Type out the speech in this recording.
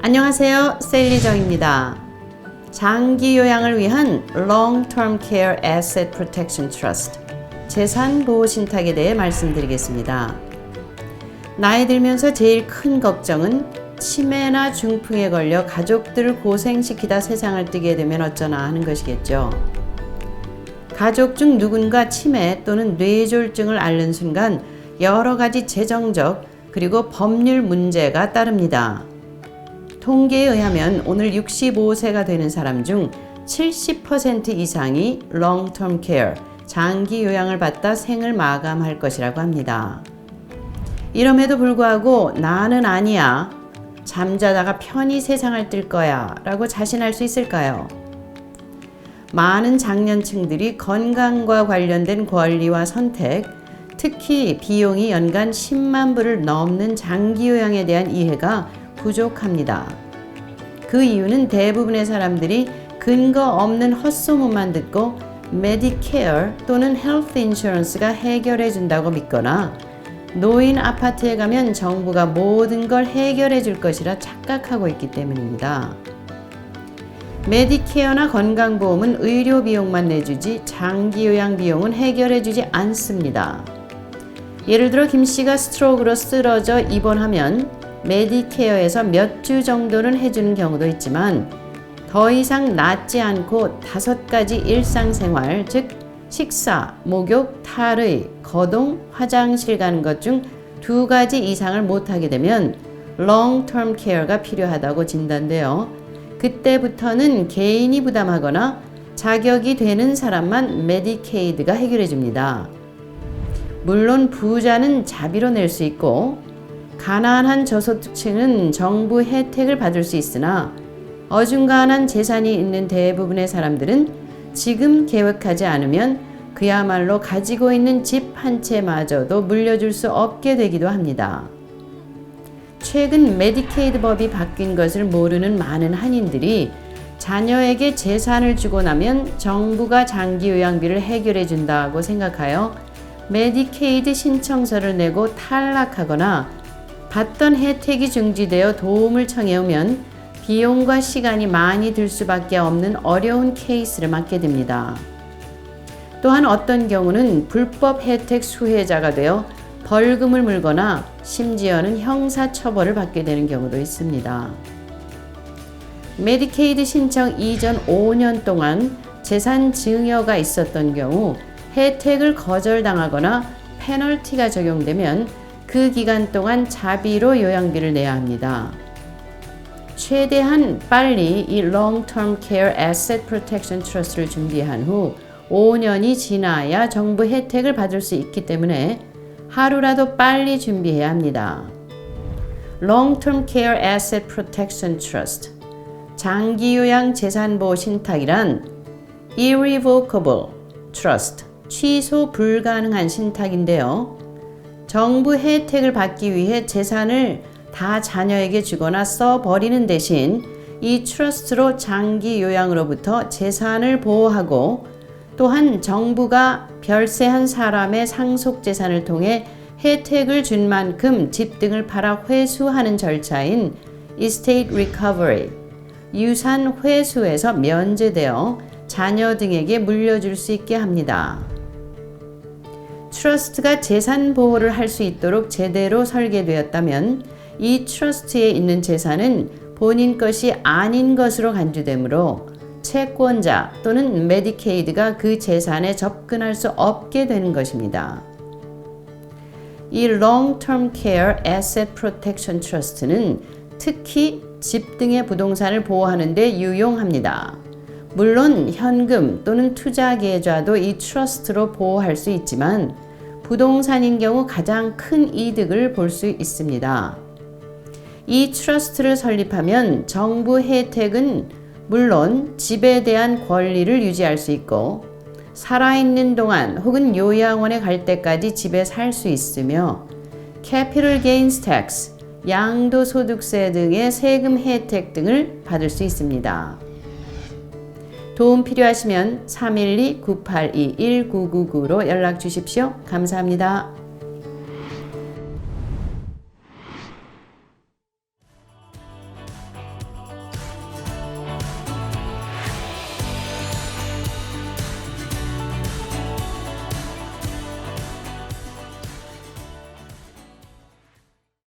안녕하세요. 셀리정입니다. 장기 요양을 위한 Long-Term Care Asset Protection Trust 재산보호 신탁에 대해 말씀드리겠습니다. 나이 들면서 제일 큰 걱정은 치매나 중풍에 걸려 가족들을 고생시키다 세상을 뜨게 되면 어쩌나 하는 것이겠죠. 가족 중 누군가 치매 또는 뇌졸중을 앓는 순간 여러 가지 재정적 그리고 법률 문제가 따릅니다. 통계에 의하면 오늘 65세가 되는 사람 중 70% 이상이 long-term care, 장기 요양을 받다 생을 마감할 것이라고 합니다. 이럼에도 불구하고 나는 아니야, 잠자다가 편히 세상을 뜰 거야 라고 자신할 수 있을까요? 많은 장년층들이 건강과 관련된 권리와 선택, 특히 비용이 연간 10만 불을 넘는 장기 요양에 대한 이해가 부족합니다. 그 이유는 대부분의 사람들이 근거 없는 헛소문만 듣고 메디케어 또는 헬스 인슈런스가 해결해 준다고 믿거나 노인 아파트에 가면 정부가 모든 걸 해결해 줄 것이라 착각하고 있기 때문입니다. 메디케어나 건강보험은 의료 비용만 내주지 장기 요양 비용은 해결해 주지 않습니다. 예를 들어 김 씨가 스트로크로 쓰러져 입원하면 메디케어에서 몇 주 정도는 해주는 경우도 있지만 더 이상 낫지 않고 5가지 일상생활, 즉 식사, 목욕, 탈의, 거동, 화장실 가는 것 중 2가지 이상을 못하게 되면 long-term care가 필요하다고 진단되어 그때부터는 개인이 부담하거나 자격이 되는 사람만 메디케이드가 해결해 줍니다. 물론 부자는 자비로 낼 수 있고 가난한 저소득층은 정부 혜택을 받을 수 있으나 어중간한 재산이 있는 대부분의 사람들은 지금 계획하지 않으면 그야말로 가지고 있는 집 한 채마저도 물려줄 수 없게 되기도 합니다. 최근 메디케이드 법이 바뀐 것을 모르는 많은 한인들이 자녀에게 재산을 주고 나면 정부가 장기 요양비를 해결해 준다고 생각하여 메디케이드 신청서를 내고 탈락하거나 받던 혜택이 중지되어 도움을 청해오면 비용과 시간이 많이 들 수밖에 없는 어려운 케이스를 맡게 됩니다. 또한 어떤 경우는 불법 혜택 수혜자가 되어 벌금을 물거나 심지어는 형사처벌을 받게 되는 경우도 있습니다. 메디케이드 신청 이전 5년 동안 재산 증여가 있었던 경우 혜택을 거절당하거나 페널티가 적용되면 그 기간 동안 자비로 요양비를 내야 합니다. 최대한 빨리 이 Long-Term Care Asset Protection Trust를 준비한 후 5년이 지나야 정부 혜택을 받을 수 있기 때문에 하루라도 빨리 준비해야 합니다. Long-Term Care Asset Protection Trust, 장기 요양 재산보호 신탁이란 Irrevocable Trust, 취소 불가능한 신탁인데요. 정부 혜택을 받기 위해 재산을 다 자녀에게 주거나 써버리는 대신 이 트러스트로 장기 요양으로부터 재산을 보호하고 또한 정부가 별세한 사람의 상속 재산을 통해 혜택을 준 만큼 집 등을 팔아 회수하는 절차인 Estate Recovery, 유산 회수에서 면제되어 자녀 등에게 물려줄 수 있게 합니다. 트러스트가 재산 보호를 할 수 있도록 제대로 설계되었다면 이 트러스트에 있는 재산은 본인 것이 아닌 것으로 간주되므로 채권자 또는 메디케이드가 그 재산에 접근할 수 없게 되는 것입니다. 이 Long-Term Care Asset Protection Trust는 특히 집 등의 부동산을 보호하는 데 유용합니다. 물론 현금 또는 투자 계좌도 이 트러스트로 보호할 수 있지만 부동산인 경우 가장 큰 이득을 볼 수 있습니다. 이 트러스트를 설립하면 정부 혜택은 물론 집에 대한 권리를 유지할 수 있고 살아있는 동안 혹은 요양원에 갈 때까지 집에 살 수 있으며 Capital Gains Tax, 양도소득세 등의 세금 혜택 등을 받을 수 있습니다. 도움 필요하시면 312-982-1999로 연락 주십시오. 감사합니다.